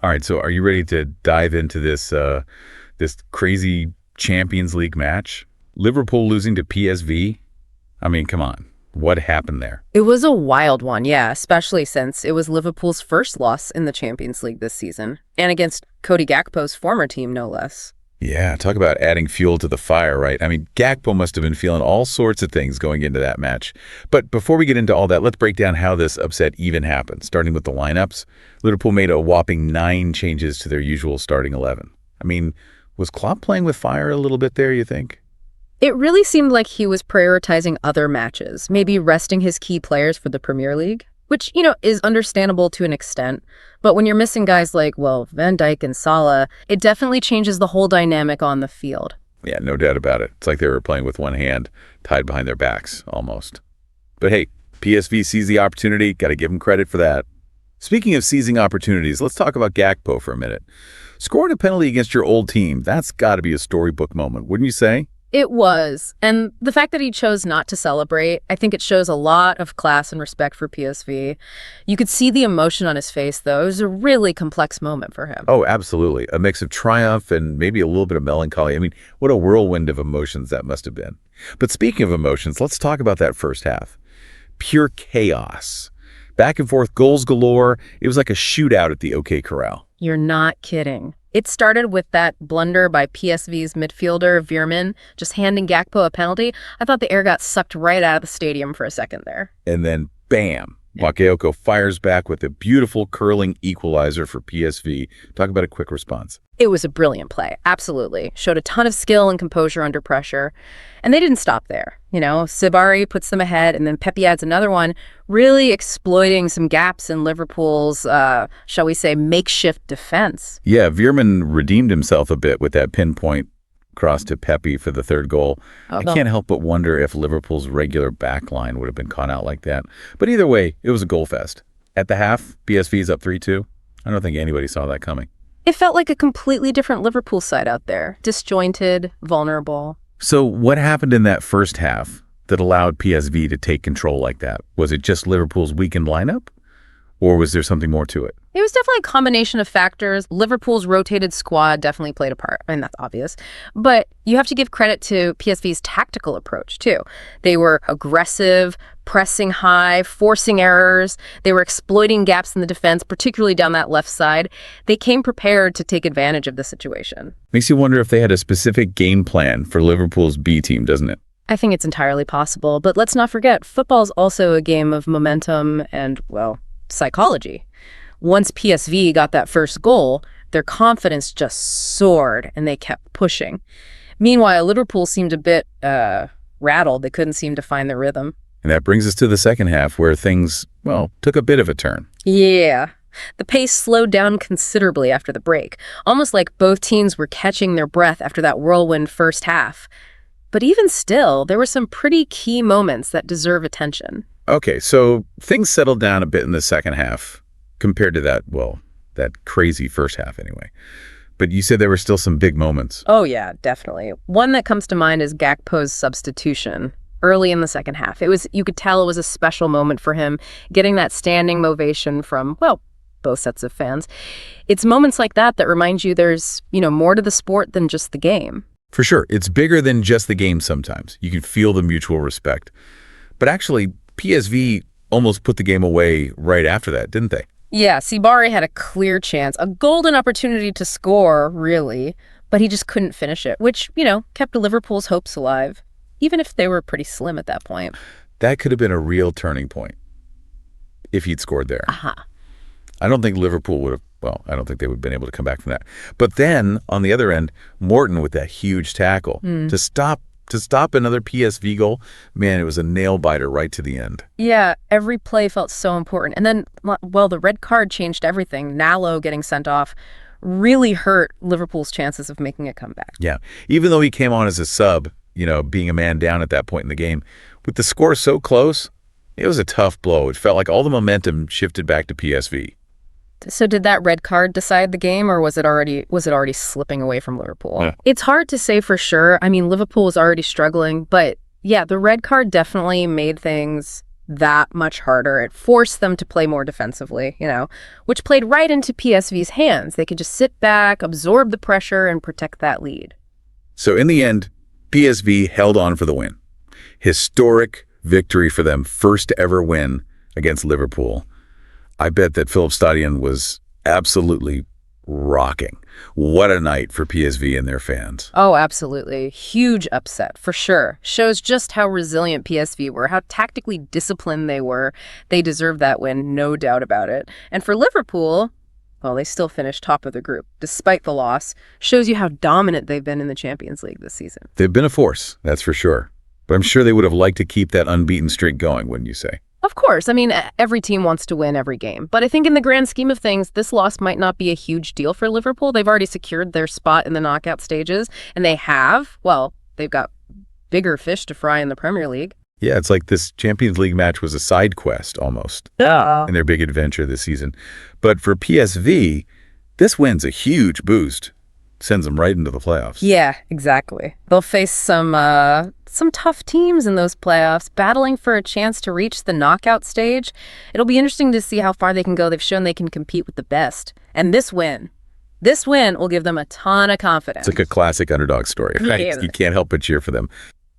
All right, so are you ready to dive into this crazy Champions League match? Liverpool losing to PSV? I mean, come on. What happened there? It was a wild one, yeah, especially since it was Liverpool's first loss in the Champions League this season, and against Cody Gakpo's former team, no less. Yeah, talk about adding fuel to the fire, right? I mean, Gakpo must have been feeling all sorts of things going into that match. But before we get into all that, let's break down how this upset even happened. Starting with the lineups, Liverpool made a whopping 9 changes to their usual starting 11. I mean, was Klopp playing with fire a little bit there, you think? It really seemed like he was prioritizing other matches, maybe resting his key players for the Premier League, which, is understandable to an extent. But when you're missing guys like, Van Dijk and Salah, it definitely changes the whole dynamic on the field. Yeah, no doubt about it. It's like they were playing with one hand tied behind their backs, almost. But hey, PSV sees the opportunity. Got to give them credit for that. Speaking of seizing opportunities, let's talk about Gakpo for a minute. Scoring a penalty against your old team, that's got to be a storybook moment, wouldn't you say? It was. And the fact that he chose not to celebrate, I think it shows a lot of class and respect for PSV. You could see the emotion on his face, though. It was a really complex moment for him. Oh, absolutely. A mix of triumph and maybe a little bit of melancholy. I mean, what a whirlwind of emotions that must have been. But speaking of emotions, let's talk about that first half. Pure chaos. Back and forth, goals galore. It was like a shootout at the OK Corral. You're not kidding. It started with that blunder by PSV's midfielder, Veerman, just handing Gakpo a penalty. I thought the air got sucked right out of the stadium for a second there. And then, bam, Bakayoko fires back with a beautiful curling equalizer for PSV. Talk about a quick response. It was a brilliant play, absolutely. Showed a ton of skill and composure under pressure. And they didn't stop there. Saibari puts them ahead, and then Pepi adds another one, really exploiting some gaps in Liverpool's, shall we say, makeshift defense. Yeah, Veerman redeemed himself a bit with that pinpoint cross to Pepi for the third goal. I can't help but wonder if Liverpool's regular back line would have been caught out like that. But either way, it was a goal fest. At the half, PSV's up 3-2. I don't think anybody saw that coming. It felt like a completely different Liverpool side out there. Disjointed, vulnerable. So what happened in that first half that allowed PSV to take control like that? Was it just Liverpool's weakened lineup? Or was there something more to it? It was definitely a combination of factors. Liverpool's rotated squad definitely played a part. I mean, that's obvious. But you have to give credit to PSV's tactical approach, too. They were aggressive, pressing high, forcing errors. They were exploiting gaps in the defense, particularly down that left side. They came prepared to take advantage of the situation. Makes you wonder if they had a specific game plan for Liverpool's B team, doesn't it? I think it's entirely possible. But let's not forget, football's also a game of momentum and, psychology. Once PSV got that first goal, their confidence just soared and they kept pushing. Meanwhile, Liverpool seemed a bit rattled. They couldn't seem to find their rhythm. And that brings us to the second half where things, took a bit of a turn. Yeah. The pace slowed down considerably after the break, almost like both teams were catching their breath after that whirlwind first half. But even still, there were some pretty key moments that deserve attention. Okay, so things settled down a bit in the second half compared to that crazy first half anyway. But you said there were still some big moments. Oh, yeah, definitely. One that comes to mind is Gakpo's substitution early in the second half. You could tell it was a special moment for him, getting that standing ovation from, both sets of fans. It's moments like that that remind you there's, more to the sport than just the game. For sure. It's bigger than just the game sometimes. You can feel the mutual respect. But actually, PSV almost put the game away right after that, didn't they? Yeah, Saibari had a clear chance, a golden opportunity to score, really, but he just couldn't finish it, which, kept Liverpool's hopes alive, even if they were pretty slim at that point. That could have been a real turning point if he'd scored there. I don't think Liverpool would have, I don't think they would have been able to come back from that. But then, on the other end, Morton with that huge tackle to stop another PSV goal, man, it was a nail-biter right to the end. Yeah, every play felt so important. And then, the red card changed everything. Nallo getting sent off really hurt Liverpool's chances of making a comeback. Yeah, even though he came on as a sub, being a man down at that point in the game, with the score so close, it was a tough blow. It felt like all the momentum shifted back to PSV. So did that red card decide the game, or was it already slipping away from Liverpool? Yeah. It's hard to say for sure. I mean, Liverpool was already struggling, but yeah, the red card definitely made things that much harder. It forced them to play more defensively, which played right into PSV's hands. They could just sit back, absorb the pressure, and protect that lead. So in the end, PSV held on for the win. Historic victory for them, first ever win against Liverpool. I bet that Philipsstadion was absolutely rocking. What a night for PSV and their fans. Oh, absolutely. Huge upset, for sure. Shows just how resilient PSV were, how tactically disciplined they were. They deserved that win, no doubt about it. And for Liverpool, well, they still finished top of the group, despite the loss. Shows you how dominant they've been in the Champions League this season. They've been a force, that's for sure. But I'm sure they would have liked to keep that unbeaten streak going, wouldn't you say? Of course. I mean, every team wants to win every game. But I think in the grand scheme of things, this loss might not be a huge deal for Liverpool. They've already secured their spot in the knockout stages. And they've got bigger fish to fry in the Premier League. Yeah, it's like this Champions League match was a side quest almost in their big adventure this season. But for PSV, this win's a huge boost. Sends them right into the playoffs. Yeah, exactly. They'll face some tough teams in those playoffs, battling for a chance to reach the knockout stage. It'll be interesting to see how far they can go. They've shown they can compete with the best. And this win will give them a ton of confidence. It's like a classic underdog story, right? Yeah. You can't help but cheer for them.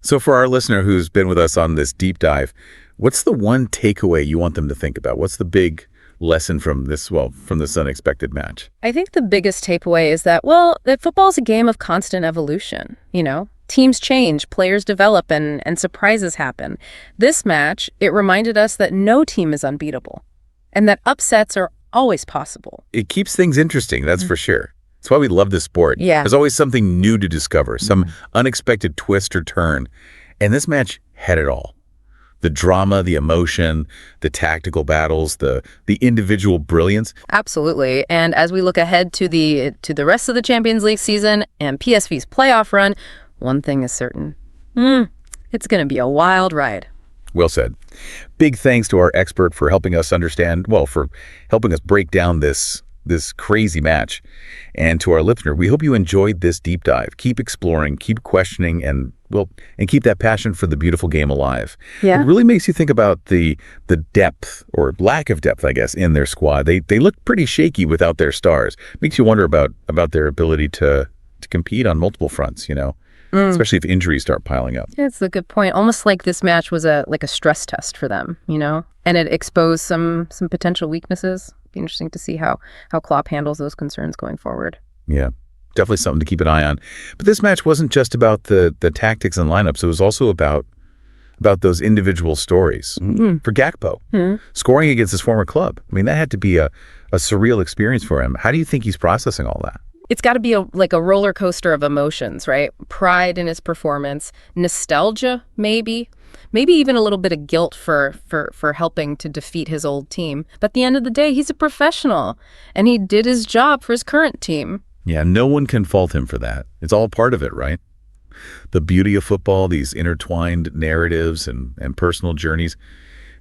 So for our listener who's been with us on this deep dive, what's the one takeaway you want them to think about? What's the big lesson from this unexpected match? I think the biggest takeaway is that football is a game of constant evolution, Teams change, players develop, and surprises happen. This match, it reminded us that no team is unbeatable and that upsets are always possible. It keeps things interesting, that's for sure. That's why we love this sport. Yeah. There's always something new to discover, some unexpected twist or turn. And this match had it all. The drama, the emotion, the tactical battles, the individual brilliance. Absolutely. And as we look ahead to the rest of the Champions League season and PSV's playoff run, one thing is certain. It's going to be a wild ride. Well said. Big thanks to our expert for helping us for helping us break down this crazy match. And to our listener, we hope you enjoyed this deep dive. Keep exploring, keep questioning, and keep that passion for the beautiful game alive. Yeah. It really makes you think about the depth or lack of depth, I guess, in their squad. They look pretty shaky without their stars. Makes you wonder about their ability to compete on multiple fronts, especially if injuries start piling up. That's a good point. Almost like this match was a stress test for them, and it exposed some potential weaknesses. Be interesting to see how Klopp handles those concerns going forward. Yeah, definitely something to keep an eye on. But this match wasn't just about the tactics and lineups. It was also about those individual stories. For Gakpo, scoring against his former club. I mean, that had to be a surreal experience for him. How do you think he's processing all that? It's got to be like a roller coaster of emotions, right? Pride in his performance, nostalgia, maybe even a little bit of guilt for helping to defeat his old team. But at the end of the day, he's a professional, and he did his job for his current team. Yeah, no one can fault him for that. It's all part of it, right? The beauty of football, these intertwined narratives and personal journeys.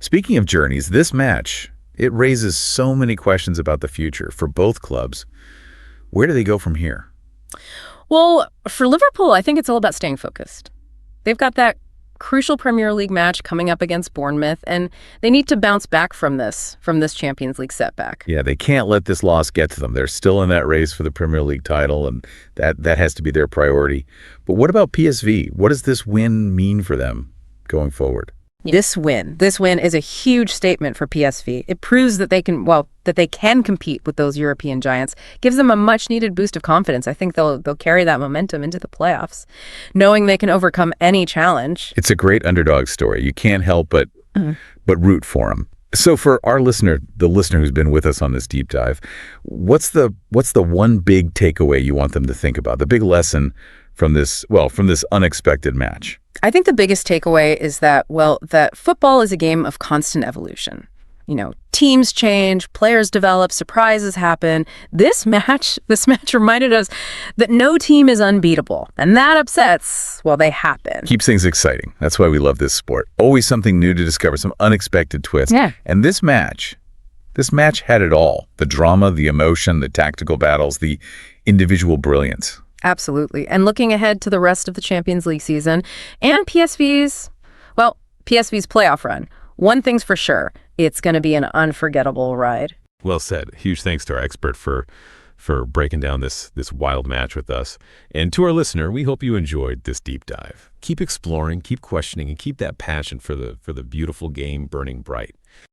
Speaking of journeys, this match, it raises so many questions about the future for both clubs. Where do they go from here? Well, for Liverpool, I think it's all about staying focused. They've got that crucial Premier League match coming up against Bournemouth, and they need to bounce back from this Champions League setback. Yeah, they can't let this loss get to them. They're still in that race for the Premier League title, and that has to be their priority. But what about PSV? What does this win mean for them going forward? This win is a huge statement for PSV. It proves that they can compete with those European giants. Gives them a much needed boost of confidence. I think they'll carry that momentum into the playoffs, knowing they can overcome any challenge. It's a great underdog story. You can't help but root for them. So for our listener, the listener who's been with us on this deep dive, what's the one big takeaway you want them to think about? The big lesson from this unexpected match? I think the biggest takeaway is that football is a game of constant evolution. Teams change, players develop, surprises happen. This match reminded us that no team is unbeatable. And that upsets, they happen. Keeps things exciting. That's why we love this sport. Always something new to discover, some unexpected twist. Yeah. And this match had it all. The drama, the emotion, the tactical battles, the individual brilliance. Absolutely. And looking ahead to the rest of the Champions League season and PSV's playoff run, One thing's for sure, it's going to be an unforgettable ride. Well said. Huge thanks to our expert for breaking down this wild match with us. And to our listener, we hope you enjoyed this deep dive. Keep exploring, keep questioning, and keep that passion for the beautiful game burning bright.